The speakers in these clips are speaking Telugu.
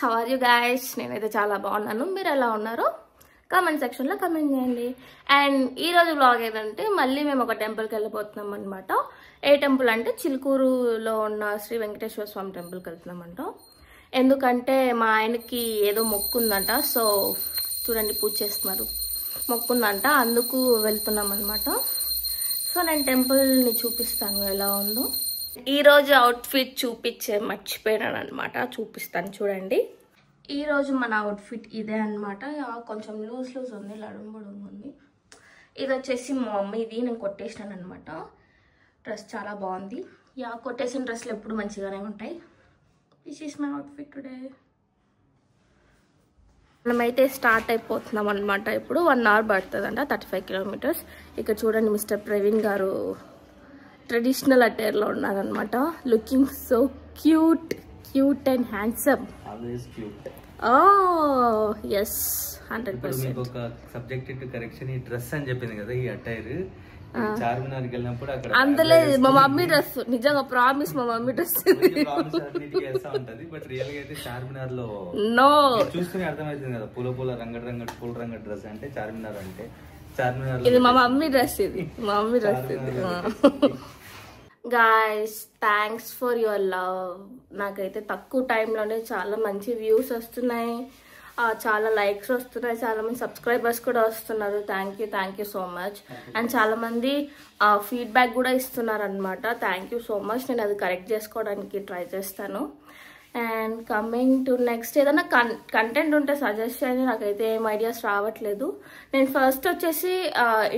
How are you guys? నేనైతే చాలా బాగున్నాను. మీరు ఎలా ఉన్నారో కామెంట్ సెక్షన్లో కామెంట్ చేయండి. అండ్ ఈరోజు వ్లాగ్ ఏంటంటే మళ్ళీ మేము ఒక టెంపుల్కి వెళ్ళిపోతున్నాం అనమాట. ఏ టెంపుల్ అంటే చిలుకూరులో ఉన్న శ్రీ వెంకటేశ్వర స్వామి టెంపుల్కి వెళ్తున్నామంట. ఎందుకంటే మా ఆయనకి ఏదో మొక్కు ఉందంట. సో చూడండి, పూజ చేస్తున్నారు, మొక్కుందంట, అందుకు వెళ్తున్నాం అనమాట. సో నేను టెంపుల్ని చూపిస్తాను ఎలా ఉందో. ఈరోజు అవుట్ఫిట్ చూపించే మర్చిపోయాను అనమాట, చూపిస్తాను చూడండి. ఈరోజు మన అవుట్ఫిట్ ఇదే అనమాట. కొంచెం లూజ్ ఉంది, లడుంబుడుంగు ఉంది. ఇది వచ్చేసి మా మమ్మీది, నేను కొట్టేసినాను అనమాట. డ్రెస్ చాలా బాగుంది. కొట్టేసిన డ్రెస్లు ఎప్పుడు మంచిగానే ఉంటాయి. This is my outfit today. మనమైతే స్టార్ట్ అయిపోతున్నాం అనమాట. ఇప్పుడు 1 hour పడుతుందంట, 35 kilometers. ఇక్కడ చూడండి, మిస్టర్ ప్రవీణ్ గారు ట్రెడిషనల్ అటైర్లో ఉన్నారనమాట. Looking so cute and handsome. Yes, 100%. ఒక సబ్జెక్ట్ కరెక్షన్, ఈ డ్రెస్ అని చెప్పింది కదా, ఈ అటైర్ చార్మినార్కి వెళ్ళినప్పుడు అక్కడ అంతలేదు, మా మమ్మీ డ్రెస్. నిజంగా ప్రామిస్, మా మమ్మీ డ్రెస్ ఉంటది. బట్ రియల్ గా అయితే చార్మినార్ లో నో చూస్తూనే అర్థమవుతుంది కదా, పూల రంగ డ్రెస్ అంటే చార్మినార్ అంటే చార్మినార్. ఇది మా మమ్మీ డ్రెస్, ఇది మా మమ్మీ డ్రెస్ ఇది. Guys, thanks for your love. నాకైతే తక్కువ టైంలోనే చాలా మంచి వ్యూస్ వస్తున్నాయి, చాలా లైక్స్ వస్తున్నాయి, చాలా మంది సబ్స్క్రైబర్స్ కూడా వస్తున్నారు. Thank you so much. And చాలా మంది ఫీడ్బ్యాక్ కూడా ఇస్తున్నారు అనమాట. Thank you so much. నేను అది కరెక్ట్ చేసుకోవడానికి ట్రై చేస్తాను. అండ్ కమింగ్ టు నెక్స్ట్, ఏదైనా కంటెంట్ ఉంటే సజెస్ట్ చేయండి. నాకైతే ఏం ఐడియాస్ రావట్లేదు. నేను ఫస్ట్ వచ్చేసి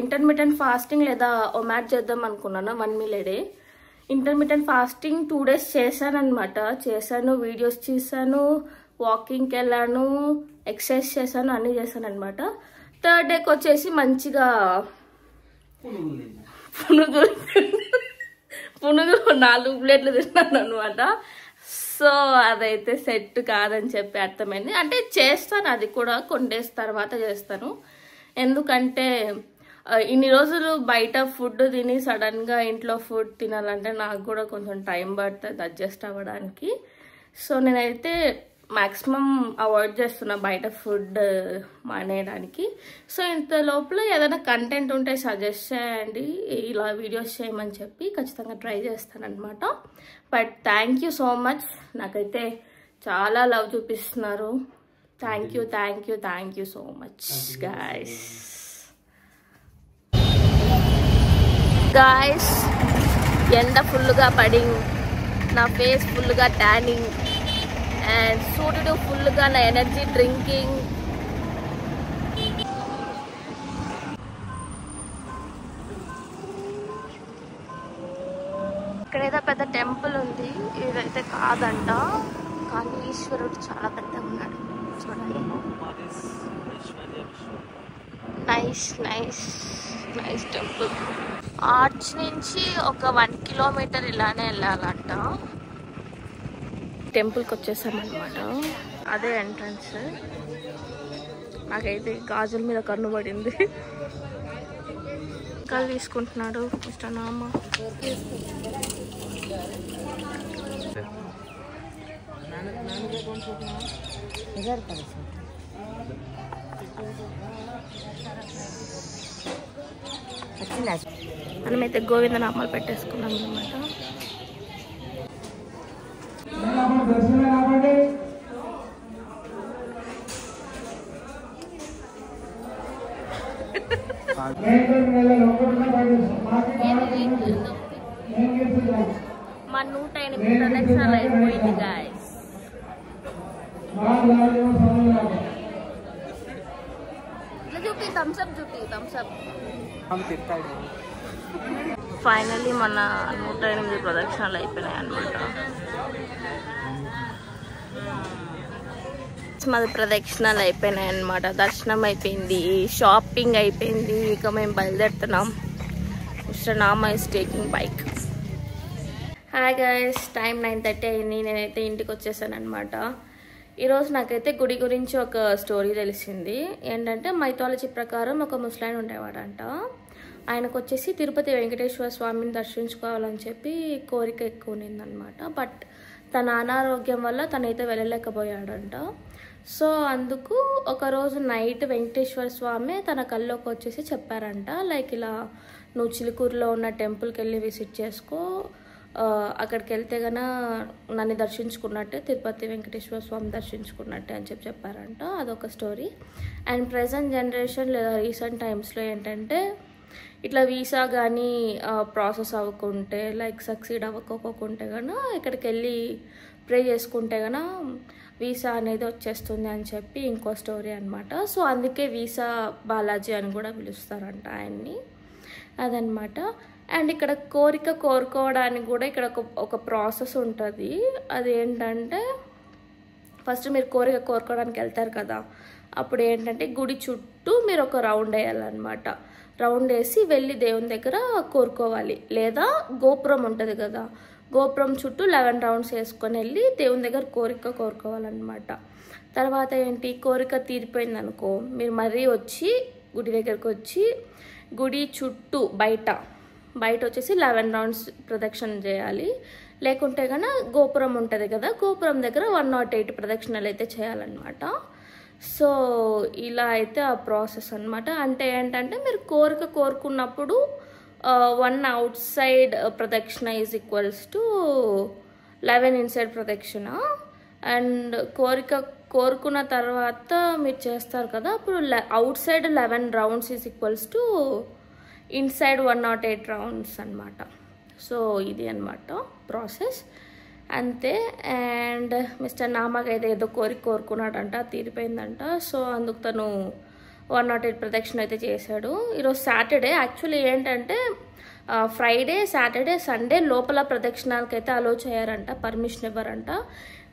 ఇంటర్మీడియట్ ఫాస్టింగ్ లేదా ఒమాట్ చేద్దాం అనుకున్నాను, 1 meal a day. Intermediate fasting 2 days చేశాను అనమాట. వీడియోస్ చేశాను, వాకింగ్కి వెళ్ళాను, ఎక్సర్సైజ్ చేశాను, అన్నీ చేశాను అనమాట. 3rd డేకి వచ్చేసి మంచిగా పునుగులు 4 ప్లేట్లు తిన్నాను అనమాట. సో అదైతే సెట్ కాదని చెప్పి అర్థమైంది. అంటే చేస్తాను, అది కూడా కొన్ని డేస్ తర్వాత చేస్తాను. ఎందుకంటే ఇన్ని రోజులు బయట ఫుడ్ తిని సడన్గా ఇంట్లో ఫుడ్ తినాలంటే నాకు కూడా కొంచెం టైం పడుతుంది అడ్జస్ట్ అవ్వడానికి. సో నేనైతే మ్యాక్సిమం అవాయిడ్ చేస్తున్నా బయట ఫుడ్ మానేయడానికి. సో ఇంత లోపల ఏదైనా కంటెంట్ ఉంటే సజెస్ట్ చేయండి, ఇలా వీడియోస్ చేయమని చెప్పి ఖచ్చితంగా ట్రై చేస్తానన్నమాట. But thank you so much. నాకైతే చాలా లవ్ చూపిస్తున్నారు. Thank you so much guys. ఎండ ఫుల్గా పడింగ్, నా ఫేస్ ఫుల్గా ట్యానింగ్, అండ్ సూర్యుడు ఫుల్గా నా ఎనర్జీ డ్రింకింగ్. ఇక్కడైతే పెద్ద టెంపుల్ ఉంది, ఇదైతే కాదంట, కానీ ఈశ్వరుడు చాలా పెద్దగా ఉన్నాడు చూడండి. Nice temple. ఆర్చ్ నుంచి ఒక 1 kilometer ఇలానే వెళ్ళాలంట. టెంపుల్కి వచ్చేసామన్నమాట, అదే ఎంట్రన్స్. నాకైతే గాజుల మీద కన్ను పడింది. ఇంకా తీసుకుంటున్నాడు మిస్టర్ నామ. మనమైతే గోవింద నామాలు పెట్టేసుకున్నాం అనమాట. మా 108 ప్రదక్షిణాలు అయిపోయింది గాయస్. థమ్స్అప్. ఫైనల్లీ మన 108 ప్రదక్షిణాలు అయిపోయినాయి అనమాట. మాది ప్రదక్షిణాలు అయిపోయినాయి అనమాట. దర్శనం అయిపోయింది, షాపింగ్ అయిపోయింది. ఇక మేము బయలుదేరుతున్నాం. మిస్టర్ నామ is taking bike. Hi guys, time 9:30 అయింది. నేనైతే ఇంటికి వచ్చేసాను అనమాట. ఈరోజు నాకైతే గుడి గురించి ఒక స్టోరీ తెలిసింది. ఏంటంటే మైథాలజీ ప్రకారం ఒక ముసలాయన ఉండేవాడంట. ఆయనకు వచ్చేసి తిరుపతి వెంకటేశ్వర స్వామిని దర్శించుకోవాలని చెప్పి కోరిక ఎక్కువ ఉన్నిందనమాట. బట్ తన అనారోగ్యం వల్ల తనైతే వెళ్ళలేకపోయాడంట. సో అందుకు ఒకరోజు నైట్ వెంకటేశ్వర స్వామి తన కల్లోకి వచ్చేసి చెప్పారంట, లైక్ ఇలా నువ్వు చిలుకూరులో ఉన్న టెంపుల్కి వెళ్ళి విజిట్ చేసుకో, అక్కడికి వెళ్తే గన నన్ను దర్శించుకున్నట్టే, తిరుపతి వెంకటేశ్వర స్వామి దర్శించుకున్నట్టే అని చెప్పారంట. అదొక స్టోరీ. అండ్ ప్రజెంట్ జనరేషన్ లేదా రీసెంట్ టైమ్స్లో ఏంటంటే ఇట్లా వీసా కానీ ప్రాసెస్ అవ్వకుంటే, లైక్ సక్సీడ్ అవ్వకోకుంటే కన్నా ఇక్కడికి వెళ్ళి ప్రే చేసుకుంటే కన్నా వీసా అనేది వచ్చేస్తుంది అని చెప్పి ఇంకో స్టోరీ అనమాట. సో అందుకే వీసా బాలాజీ అని కూడా పిలుస్తారంట ఆయన్ని, అదనమాట. అండ్ ఇక్కడ కోరుకోవడానికి కూడా ఇక్కడ ఒక ప్రాసెస్ ఉంటుంది. అది ఏంటంటే ఫస్ట్ మీరు కోరుకోవడానికి వెళ్తారు కదా, అప్పుడు ఏంటంటే గుడి చుట్టూ మీరు ఒక రౌండ్ వేయాలన్నమాట. రౌండ్ వేసి వెళ్ళి దేవుని దగ్గర కోరుకోవాలి. లేదా గోపురం ఉంటుంది కదా, గోపురం చుట్టూ 11 రౌండ్స్ వేసుకొని వెళ్ళి దేవుని దగ్గర కోరుకోవాలన్నమాట. తర్వాత ఏంటి, కోరిక తీరిపోయింది అనుకో, మీరు మరీ వచ్చి గుడి దగ్గరకు వచ్చి గుడి చుట్టూ బయట వచ్చేసి 11 రౌండ్స్ ప్రదక్షిణ చేయాలి. లేకుంటే కన్నా గోపురం ఉంటుంది కదా, గోపురం దగ్గర 108 ప్రదక్షిణలు అయితే చేయాలన్నమాట. సో ఇలా అయితే ఆ ప్రాసెస్ అనమాట. అంటే ఏంటంటే మీరు కోరుకున్నప్పుడు 1 అవుట్ సైడ్ ప్రదక్షిణ ఈజ్ ఈక్వల్స్ టు 11 ఇన్సైడ్ ప్రదక్షిణ. అండ్ కోరుకున్న తర్వాత మీరు చేస్తారు కదా, అప్పుడు out side 11 rounds is equals to inside 108 rounds అనమాట. సో ఇది అనమాట ప్రాసెస్, అంతే. అండ్ మిస్టర్ నామాకి అయితే ఏదో కోరుకున్నాడంట, తీరిపోయిందంట. సో అందుకు తను 108 ప్రదక్షిణ అయితే చేశాడు. ఈరోజు సాటర్డే. యాక్చువల్లీ ఏంటంటే ఫ్రైడే, సాటర్డే, సండే లోపల ప్రదక్షిణాలకైతే అలో చేయారంట, పర్మిషన్ ఇవ్వరంట.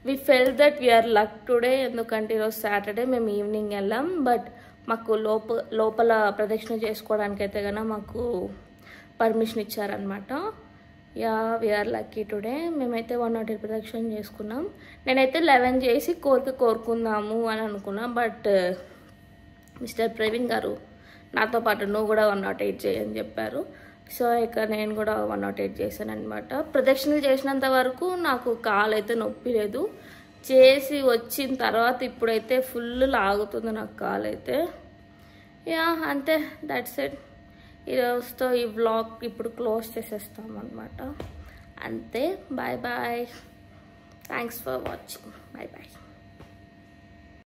వి ఫెల్ దట్ వీఆర్ లక్ టుడే, ఎందుకంటే ఈరోజు సాటర్డే మేము ఈవినింగ్ వెళ్ళాం. బట్ మాకు లోపల ప్రదక్షిణ చేసుకోవడానికి అయితే కన్నా మాకు పర్మిషన్ ఇచ్చారనమాట. Yeah we're lucky today. మేమైతే 108 ప్రదక్షిణ చేసుకున్నాం. నేనైతే 11 చేసి కోరుకుందాము అని అనుకున్నా. బట్ మిస్టర్ ప్రవీణ్ గారు నాతో పాటు నువ్వు కూడా 108 చేయని చెప్పారు. సో ఇక నేను కూడా 108 చేశాను అనమాట. ప్రదక్షిణలు చేసినంత వరకు నాకు కాలు అయితే నొప్పి లేదు. చేసి వచ్చిన తర్వాత ఇప్పుడైతే ఫుల్ లాగుతుంది నాకు కాలు అయితే. యా అంతే, దట్స్ ఇట్. ఈరోజుతో ఈ వ్లాగ్ ఇప్పుడు క్లోజ్ చేసేస్తాం అనమాట. అంతే, bye bye. Thanks for watching. Bye bye.